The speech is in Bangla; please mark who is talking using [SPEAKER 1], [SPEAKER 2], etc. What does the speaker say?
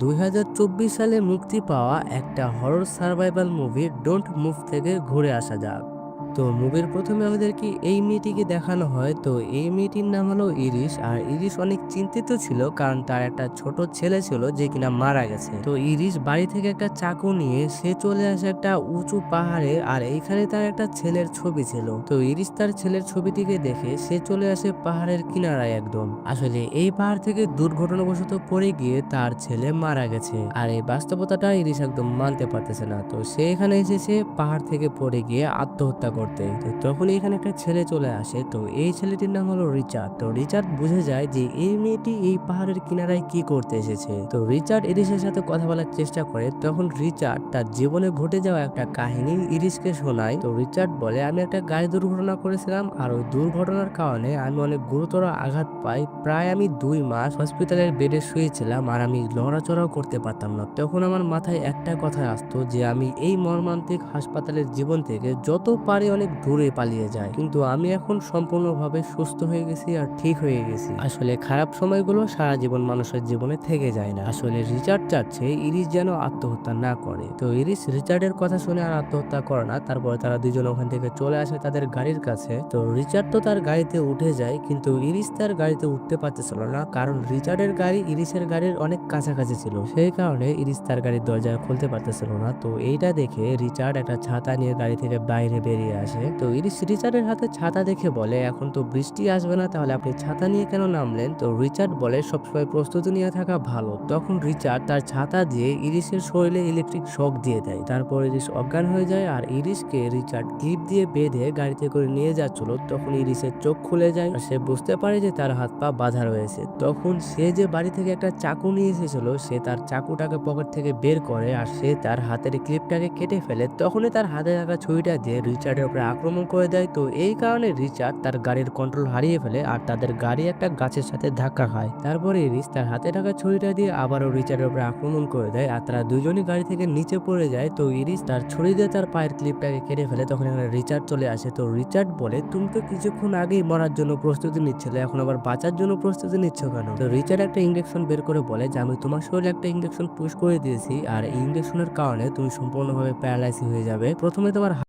[SPEAKER 1] 2024 সালে মুক্তি পাওয়া একটা horror survival movie don't move থেকে ঘুরে আসা যাক। তো মুভির প্রথমে আমাদেরকে এই মেয়েটিকে দেখানো হয়। তো এই মেয়েটির নাম হলো ইরিশ। আর ইরিশ অনেক চিন্তিত ছিল, কারণ তার একটা ছোট ছেলে ছিল যে কিনা মারা গেছে। তো ইরিশ বাড়ি থেকে একটা চাকু নিয়ে সে চলে আসে একটা উঁচু পাহাড়ে, আর এইখানে তার একটা ছেলের ছবি ছিল। তো ইরিশ তার ছেলের ছবিটিকে দেখে সে চলে আসে পাহাড়ের কিনারায় একদম। আসলে এই পাহাড় থেকে দুর্ঘটনাবশত পড়ে গিয়ে তার ছেলে মারা গেছে, আর এই বাস্তবতাটা ইরিশ একদম মানতে পারতেছে না। তো সে এখানে এসেছে পাহাড় থেকে পড়ে গিয়ে আত্মহত্যা করতে। তো তখন এখানে একটা ছেলে চলে আসে। তো এই ছেলেটির নাম হলো রিচার্ড। তো রিচার্ড বুঝে যায় যে এই মেয়েটি এই পাহাড়ের কিনারায় কি করতে এসেছে। তো রিচার্ড ইরিশের সাথে কথা বলার চেষ্টা করে। তখন রিচার্ড তার জীবনে ঘটে যাওয়া একটা কাহিনী ইরিশকে শোনায়। তো রিচার্ড বলে, আমি একটা গাড়ি দুর্ঘটনা করেছিলাম, আর ওই দুর্ঘটনার কারণে আমি অনেক গুরুতর আঘাত পাই। প্রায় আমি 2 মাস হসপিটালের বেডে শুয়েছিলাম, আর আমি লড়াচড়াও করতে পারতাম না। তখন আমার মাথায় একটা কথা আসতো যে আমি এই মর্মান্তিক হাসপাতালের জীবন থেকে যত পারি অনেক দূরে পালিয়ে যাই, কিন্তু আমি এখন সম্পূর্ণভাবে সুস্থ হয়ে গেছি আর ঠিক হয়ে গেছি। আসলে খারাপ সময়গুলো সারা জীবন মানুষের জীবনে থেকে যায় না। আসলে রিচার্ড চাচ্ছে ইরিশ যেন আত্মহত্যা না করে। তো ইরিশ রিচার্ডের কথা শুনে আর আত্মহত্যা করে না। তারপরে তারা দুজন ওখান থেকে চলে আসে তাদের গাড়ির কাছে। তো রিচার্ড তো তার গাড়িতে উঠে যায়, কিন্তু ইরিশ তার গাড়িতে উঠতে পারতেছিল না, কারণ রিচার্ডের গাড়ি ইরিশের গাড়ির অনেক কাছাকাছি ছিল। সেই কারণে ইরিশ তার গাড়ির দরজা খুলতে পারতেছিল না। তো এইটা দেখে রিচার্ড একটা ছাতা নিয়ে গাড়ি থেকে বাইরে বেরিয়ে আসে। তো ইরিশ রিচার্ডের হাতে ছাতা দেখে বলে, এখন তো বৃষ্টি আসবে না, তাহলে আপনি ছাতা নিয়ে কেন নামলেন? তো রিচার্ড বলে, সবসময় প্রস্তুতি নিয়ে থাকা ভালো। তখন রিচার্ড তার ছাতা দিয়ে ইরিশের শরীরে ইলেকট্রিক শক দিয়ে দেয়। তারপর ইরিশ অজ্ঞান হয়ে যায়, আর ইরিশকে রিচার্ড ক্লিপ দিয়ে বেঁধে গাড়িতে করে নিয়ে যাচ্ছিল। তখন ইরিশের চোখ খুলে যায়, আর সে বুঝতে পারে যে তার হাত পা বাঁধা রয়েছে। তখন সে যে বাড়ি থেকে একটা চাকু নিয়ে এসেছিল, সে তার চাকুটাকে পকেট থেকে বের করে, আর সে তার হাতের ক্লিপটাকে কেটে ফেলে। তখনই তার হাতে থাকা ছুরিটা দিয়ে রিচার্ডের উপরে আক্রমণ করে দেয়। তো এই কারণে রিচার্ড তার গাড়ির কন্ট্রোল হারিয়ে ফেলে, আর তাদের গাড়ি একটা গাছের সাথে ধাক্কা খায়। তারপরে ইরিশ তার হাতে থাকা ছুরিটা দিয়ে আবারও রিচার্ডের উপরে আক্রমণ করে দেয়, আর তারা দুজনই গাড়ি থেকে নিচে পড়ে যায়। তো ইরিশ তার ছুরি দিয়ে তার পায়ের ক্লিপটাকে কেটে ফেলে। তখন এখানে রিচার্ড চলে আসে। তো রিচার্ড বলে, তুমি তো কিছুক্ষণ আগেই মরার জন্য প্রস্তুতি নিচ্ছিলে, এখন আবার বাঁচার জন্য প্রস্তুতি নিচ্ছ কেন? তো রিচার্ড একটা ইঞ্জেকশন বের করে বলে যে আমি তোমার শরীরে একটা ইঞ্জেকশন পুশ করে দিয়েছি, আর এই ইঞ্জেকশনের কারণে তুমি সম্পূর্ণভাবে প্যারালাইসিস হয়ে যাবে। প্রথমে তোমার